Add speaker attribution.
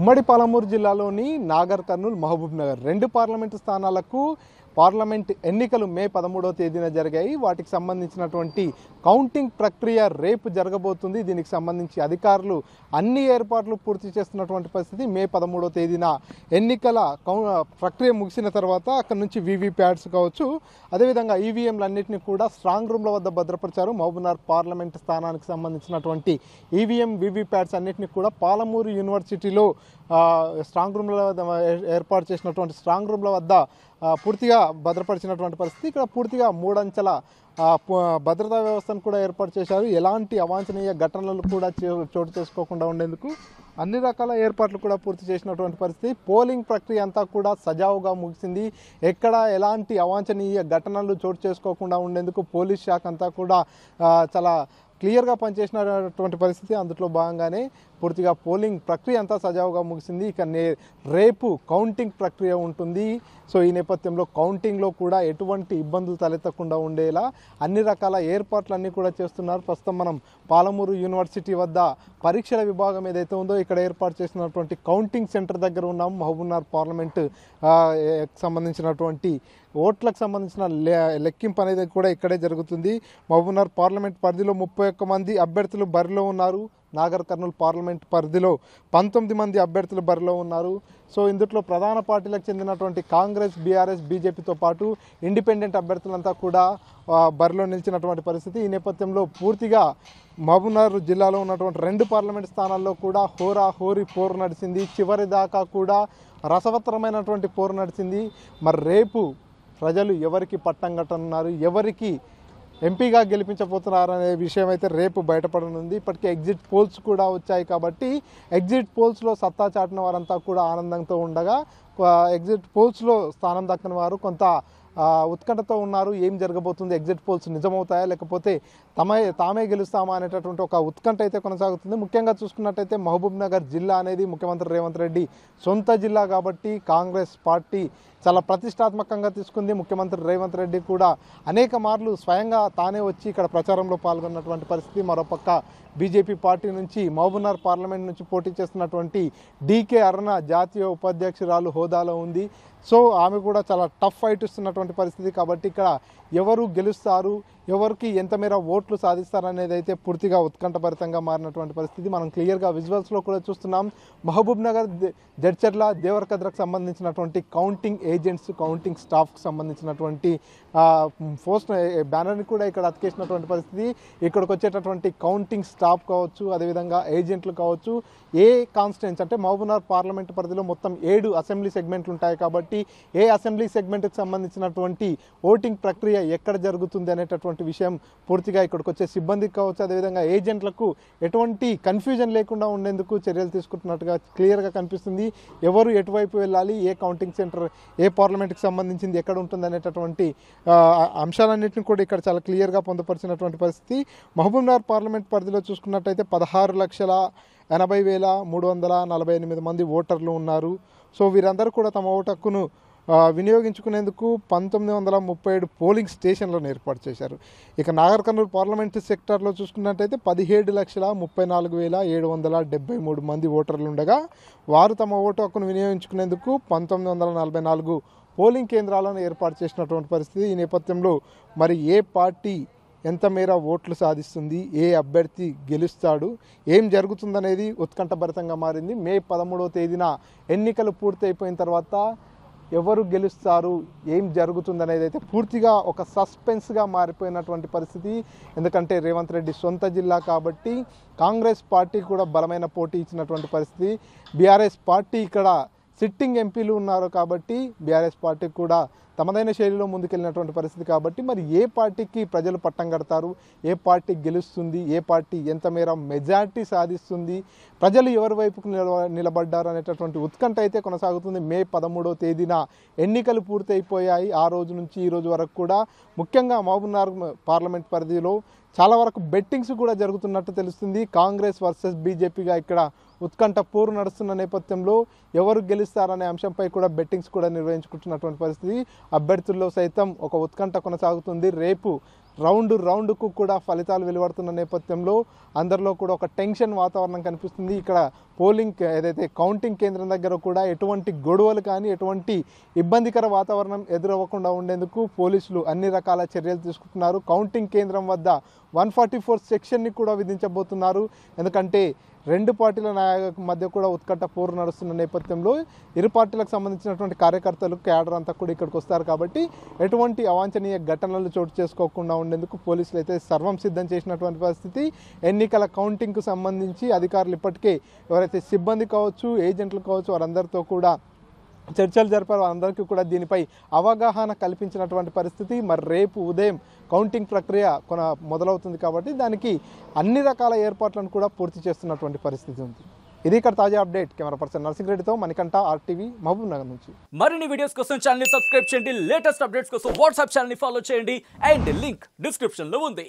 Speaker 1: ఉమ్మడి పాలమూరు జిల్లాలోని నాగర్ కర్నూల్ మహబూబ్ నగర్ రెండు పార్లమెంటు స్థానాలకు పార్లమెంట్ ఎన్నికలు మే 13వ తేదీన జరిగాయి. వాటికి సంబంధించినటువంటి కౌంటింగ్ ప్రక్రియ రేపు జరగబోతుంది. దీనికి సంబంధించి అధికారులు అన్ని ఏర్పాట్లు పూర్తి చేస్తున్నటువంటి పరిస్థితి. మే 13వ తేదీన ఎన్నికల ప్రక్రియ ముగిసిన తర్వాత అక్కడ నుంచి వీవీప్యాట్స్ కావచ్చు, అదేవిధంగా ఈవీఎంలన్నింటినీ కూడా స్ట్రాంగ్ రూమ్ల వద్ద భద్రపరిచారు. మహబూబ్నగర్ పార్లమెంట్ స్థానానికి సంబంధించినటువంటి ఈవీఎం వీవీప్యాట్స్ అన్నింటినీ కూడా పాలమూరు యూనివర్సిటీలో స్ట్రాంగ్ రూమ్ల వద్ద ఏర్పాటు చేసినటువంటి స్ట్రాంగ్ రూమ్ల వద్ద పూర్తిగా భద్రపరిచినటువంటి పరిస్థితి. ఇక్కడ పూర్తిగా మూడంచెల భద్రతా వ్యవస్థను కూడా ఏర్పాటు చేశారు. ఎలాంటి అవాంఛనీయ ఘటనలు కూడా చోటు చేసుకోకుండా ఉండేందుకు అన్ని రకాల ఏర్పాట్లు కూడా పూర్తి చేసినటువంటి పరిస్థితి. పోలింగ్ ప్రక్రియ అంతా కూడా సజావుగా ముగిసింది. ఎక్కడ ఎలాంటి అవాంఛనీయ ఘటనలు చోటు చేసుకోకుండా ఉండేందుకు పోలీస్ శాఖ అంతా కూడా చాలా క్లియర్గా పనిచేసినటువంటి పరిస్థితి. అందులో భాగంగానే పూర్తిగా పోలింగ్ ప్రక్రియ అంతా సజావుగా ముగిసింది. ఇక రేపు కౌంటింగ్ ప్రక్రియ ఉంటుంది. సో ఈ నేపథ్యంలో కౌంటింగ్లో కూడా ఎటువంటి ఇబ్బందులు తలెత్తకుండా ఉండేలా అన్ని రకాల ఏర్పాట్లన్నీ కూడా చేస్తున్నారు. ప్రస్తుతం మనం పాలమూరు యూనివర్సిటీ వద్ద పరీక్షల విభాగం ఏదైతే ఉందో ఇక్కడ ఏర్పాటు చేసినటువంటి కౌంటింగ్ సెంటర్ దగ్గర ఉన్నాం. మహబూబ్నగర్ పార్లమెంట్ సంబంధించినటువంటి ఓట్లకు సంబంధించిన లెక్కింపు అనేది కూడా ఇక్కడే జరుగుతుంది. మహబూబ్నగర్ పార్లమెంట్ పరిధిలో 31 మంది అభ్యర్థులు బరిలో ఉన్నారు. నాగర్ కర్నూల్ పార్లమెంట్ పరిధిలో 19 మంది అభ్యర్థులు బరిలో ఉన్నారు. సో ఇందులో ప్రధాన పార్టీలకు చెందినటువంటి కాంగ్రెస్, బీఆర్ఎస్, బీజేపీతో పాటు ఇండిపెండెంట్ అభ్యర్థులంతా కూడా బరిలో నిలిచినటువంటి పరిస్థితి. ఈ నేపథ్యంలో పూర్తిగా మహబూబ్నగర్ జిల్లాలో ఉన్నటువంటి రెండు పార్లమెంట్ స్థానాల్లో కూడా హోరీ పోరు నడిచింది. చివరి దాకా కూడా రసవత్తరమైనటువంటి పోరు నడిచింది. మరి రేపు ప్రజలు ఎవరికి పట్టం కట్టనున్నారు, ఎవరికి ఎంపీగా గెలిపించబోతున్నారు అనే విషయం అయితే రేపు బయటపడనుంది. ఇప్పటికే ఎగ్జిట్ పోల్స్ కూడా వచ్చాయి కాబట్టి ఎగ్జిట్ పోల్స్లో సత్తా చాటిన వారంతా కూడా ఆనందంతో ఉండగా, ఎగ్జిట్ పోల్స్లో స్థానం దక్కని వారు కొంత ఉత్కంఠతో ఉన్నారు. ఏం జరగబోతుంది, ఎగ్జిట్ పోల్స్ నిజమవుతాయా లేకపోతే తామే గెలుస్తామా అనేటటువంటి ఒక ఉత్కంఠ అయితే కొనసాగుతుంది. ముఖ్యంగా చూసుకున్నట్టయితే మహబూబ్ నగర్ జిల్లా అనేది ముఖ్యమంత్రి రేవంత్ రెడ్డి సొంత జిల్లా కాబట్టి కాంగ్రెస్ పార్టీ చాలా ప్రతిష్టాత్మకంగా తీసుకుంది. ముఖ్యమంత్రి రేవంత్ రెడ్డి కూడా అనేక మార్లు స్వయంగా తానే వచ్చి ఇక్కడ ప్రచారంలో పాల్గొన్నటువంటి పరిస్థితి. మరోపక్క బీజేపీ పార్టీ నుంచి మహబూబ్నగర్ పార్లమెంట్ నుంచి పోటీ చేస్తున్నటువంటి డీకే అరుణ జాతీయ ఉపాధ్యక్షురాలు హోదాలో ఉంది. సో ఆమె కూడా చాలా టఫ్ ఫైట్ ఇస్తున్నటువంటి పరిస్థితి. కాబట్టి ఇక్కడ ఎవరు గెలుస్తారు, ఎవరికి ఎంత మేర ఓట్లు సాధిస్తారు అనేది అయితే పూర్తిగా ఉత్కంఠభరితంగా మారినటువంటి పరిస్థితి మనం క్లియర్గా విజువల్స్లో కూడా చూస్తున్నాం. మహబూబ్ నగర్, జడ్చర్ల, దేవరకద్రకు సంబంధించినటువంటి కౌంటింగ్ ఏజెంట్స్, కౌంటింగ్ స్టాఫ్కి సంబంధించినటువంటి పోస్ట్ బ్యానర్ని కూడా ఇక్కడ అతికేసినటువంటి పరిస్థితి. ఇక్కడికి వచ్చేటటువంటి కౌంటింగ్ స్టాఫ్ కావచ్చు, అదేవిధంగా ఏజెంట్లు కావచ్చు, ఏ కాన్స్టిట్యుయెన్సీ అంటే మహబూబ్నగర్ పార్లమెంట్ పరిధిలో మొత్తం 7 అసెంబ్లీ సెగ్మెంట్లు ఉంటాయి కాబట్టి ఏ అసెంబ్లీ సెగ్మెంట్కి సంబంధించినటువంటి ఓటింగ్ ప్రక్రియ ఎక్కడ జరుగుతుంది అనేటటువంటి విషయం పూర్తిగా ఇక్కడికి వచ్చే సిబ్బందికి కావచ్చు, అదేవిధంగా ఏజెంట్లకు ఎటువంటి కన్ఫ్యూజన్ లేకుండా ఉండేందుకు చర్యలు తీసుకుంటున్నట్టుగా క్లియర్గా కనిపిస్తుంది. ఎవరు ఎటువైపు వెళ్ళాలి, ఏ కౌంటింగ్ సెంటర్ ఏ పార్లమెంట్కి సంబంధించింది ఎక్కడ ఉంటుంది అనేటటువంటి అంశాలన్నింటినీ కూడా ఇక్కడ చాలా క్లియర్గా పొందుపరిచినటువంటి పరిస్థితి. మహబూబ్నగర్ పార్లమెంట్ పరిధిలో చూసుకున్నట్టయితే 16,80,348 మంది ఓటర్లు ఉన్నారు. సో వీరందరూ కూడా తమ ఓటు హక్కును వినియోగించుకునేందుకు 1937 పోలింగ్ స్టేషన్లను ఏర్పాటు చేశారు. ఇక నాగర్ కర్నూల్ పార్లమెంటు సెక్టార్లో చూసుకున్నట్టయితే 17,34,773 మంది ఓటర్లు ఉండగా వారు తమ ఓటు హక్కును వినియోగించుకునేందుకు 1944 పోలింగ్ కేంద్రాలను ఏర్పాటు చేసినటువంటి పరిస్థితి. ఈ నేపథ్యంలో మరి ఏ పార్టీ ఎంత మేర ఓట్లు సాధిస్తుంది, ఏ అభ్యర్థి గెలుస్తాడు, ఏం జరుగుతుందనేది ఉత్కంఠభరితంగా మారింది. మే 13వ తేదీన ఎన్నికలు పూర్తి అయిపోయిన తర్వాత ఎవరు గెలుస్తారు, ఏం జరుగుతుందనేది అయితే పూర్తిగా ఒక సస్పెన్స్గా మారిపోయినటువంటి పరిస్థితి. ఎందుకంటే రేవంత్ రెడ్డి సొంత జిల్లా కాబట్టి కాంగ్రెస్ పార్టీ కూడా బలమైన పోటీ ఇచ్చినటువంటి పరిస్థితి. బీఆర్ఎస్ పార్టీ ఇక్కడ సిట్టింగ్ ఎంపీలు ఉన్నారు కాబట్టి బీఆర్ఎస్ పార్టీ కూడా తమదైన శైలిలో ముందుకెళ్ళినటువంటి పరిస్థితి. కాబట్టి మరి ఏ పార్టీకి ప్రజలు పట్టం కడతారు, ఏ పార్టీ గెలుస్తుంది, ఏ పార్టీ ఎంత మేర మెజార్టీ సాధిస్తుంది, ప్రజలు ఎవరి వైపుకు నిలబడ్డారు అనేటటువంటి ఉత్కంఠ అయితే కొనసాగుతుంది. మే 13వ తేదీన ఎన్నికలు పూర్తి అయిపోయాయి. ఆ రోజు నుంచి ఈ రోజు వరకు కూడా ముఖ్యంగా మహబూబ్నగర్ పార్లమెంట్ పరిధిలో చాలా వరకు బెట్టింగ్స్ కూడా జరుగుతున్నట్టు తెలుస్తుంది. కాంగ్రెస్ వర్సెస్ బీజేపీగా ఇక్కడ ఉత్కంఠ పోరు నడుస్తున్న నేపథ్యంలో ఎవరు గెలుస్తారనే అంశంపై కూడా బెట్టింగ్స్ కూడా నిర్వహించుకుంటున్నటువంటి పరిస్థితి. అభ్యర్థుల్లో సైతం ఒక ఉత్కంఠ కొనసాగుతుంది. రేపు రౌండ్కు కూడా ఫలితాలు వెలువడుతున్న నేపథ్యంలో అందరిలో కూడా ఒక టెన్షన్ వాతావరణం కనిపిస్తుంది. ఇక్కడ పోలింగ్ ఏదైతే కౌంటింగ్ కేంద్రం దగ్గర కూడా ఎటువంటి గొడవలు కానీ ఎటువంటి ఇబ్బందికర వాతావరణం ఎదురవ్వకుండా ఉండేందుకు పోలీసులు అన్ని రకాల చర్యలు తీసుకుంటున్నారు. కౌంటింగ్ కేంద్రం వద్ద 144 సెక్షన్ని కూడా విధించబోతున్నారు. ఎందుకంటే రెండు పార్టీల నాయకుల మధ్య కూడా ఉత్కంఠ పోరు నడుస్తున్న నేపథ్యంలో ఇరు పార్టీలకు సంబంధించినటువంటి కార్యకర్తలు క్యాడర్ అంతా కూడా ఇక్కడికి వస్తారు. కాబట్టి ఎటువంటి అవాంఛనీయ ఘటనలు చోటు చేసుకోకుండా ఉండేందుకు పోలీసులు అయితే సర్వం సిద్ధం చేసినటువంటి పరిస్థితి. ఎన్నికల కౌంటింగ్కు సంబంధించి అధికారులు ఇప్పటికే ఎవరైతే సిబ్బంది కావచ్చు, ఏజెంట్లు కావచ్చు, వారందరితో కూడా చర్చలు జరిపారు. అందరికీ కూడా దీనిపై అవగాహన కల్పించినటువంటి పరిస్థితి. మరి రేపు ఉదయం కౌంటింగ్ ప్రక్రియ మొదలవుతుంది కాబట్టి దానికి అన్ని రకాల ఏర్పాట్లను కూడా పూర్తి చేస్తున్నటువంటి పరిస్థితి ఉంది. ఇది ఇక్కడ తాజా అప్డేట్. కెమెరా పర్సన్ నర్సింగ్రెడ్డితో మణికంఠ, RTV, మహబూబ్ నగర్ నుంచి.
Speaker 2: మరిన్ని వీడియోస్ కోసం ఛానల్ ని సబ్స్క్రైబ్ చేయండి. లేటెస్ట్ అప్డేట్స్ కోసం వాట్సాప్ ఛానల్ ని ఫాలో చేయండి. అండ్ లింక్ డిస్క్రిప్షన్ లో ఉంది.